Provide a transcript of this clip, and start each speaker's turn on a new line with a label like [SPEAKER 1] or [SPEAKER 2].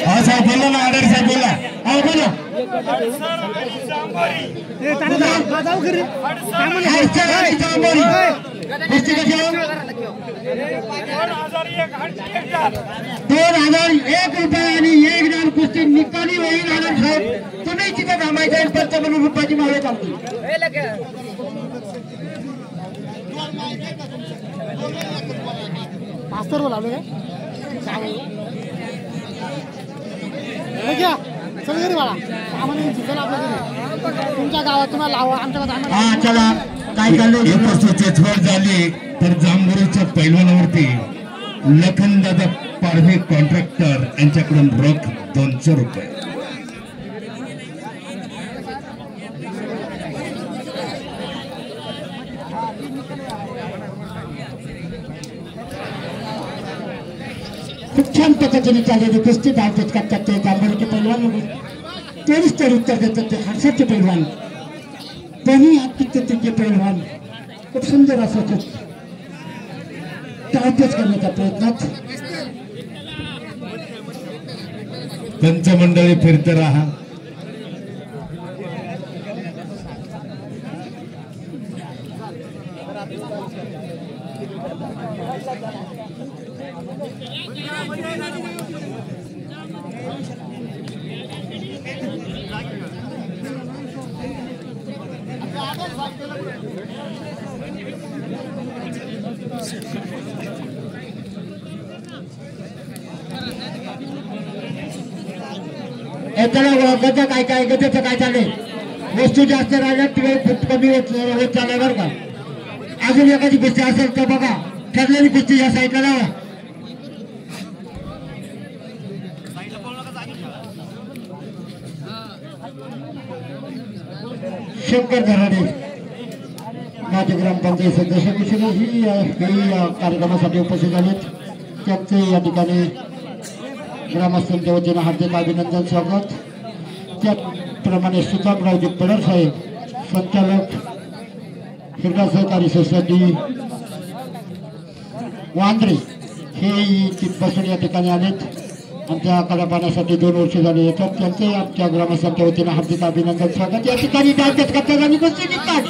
[SPEAKER 1] हाँ साहब बोलो ना आदर साहब बोला आओ बोलो ₹2001 कुस्ती निकाली होईल आदर साहेब तुम्ही तिथे थांबायचं 55 रुपयाची मागे चालते
[SPEAKER 2] मास्तर बोला क्या चल घरी बाळा सामान चल आपल्या घरी तुमच्या गावात तुम्हाला लावा आमच्या गावात
[SPEAKER 1] हा चला काय चालू एक वस्तूची झोड झाली तर जांभूळच्या पैलवानावरती लखनदादा पारवे कॉन्ट्रॅक्टर यांच्याकडून रोख ₹200 खूप छान पद्धतीने चाललेली कुस्ती धावतात करतात ते जांभळीचे पैलवान तेच तर उत्तर देतात ते हर्षदचे पैलवान त्यांनी आत्महत्येचे पैलवान खूप सुंदर असं धावतेच करण्याच्या प्रयत्नात पंचमंडळी फिरत राहा गजा काय काय गजाचं काय चाललंय वस्तू जास्त राहिल्या वेळ खूप कमी होत चाललाय बरं का अजून एखादी कुस्ती असेल तर बघा ठरलेली कुस्ती या साईडला लावा शंकर घराणे माजी ग्रामपंचायत सदस्य ही कार्यक्रमासाठी उपस्थित झालेत त्यांचे या ठिकाणी ग्रामस्थांच्या वतीनं हार्दिक अभिनंदन स्वागत त्याप्रमाणे सुतापरावजी पडर साहेब संचालक हिरडा सहकारी सोसायटी वांद्रे हे तिथपासून या ठिकाणी आलेत आणि त्या कडा पाण्यासाठी 2 वर्ष झाले येतात त्यांचे आमच्या ग्रामस्थांच्या वतीनं हार्दिक अभिनंदन स्वागत या ठिकाणी डायरेक्ट करतात आणि गोष्टी निघतात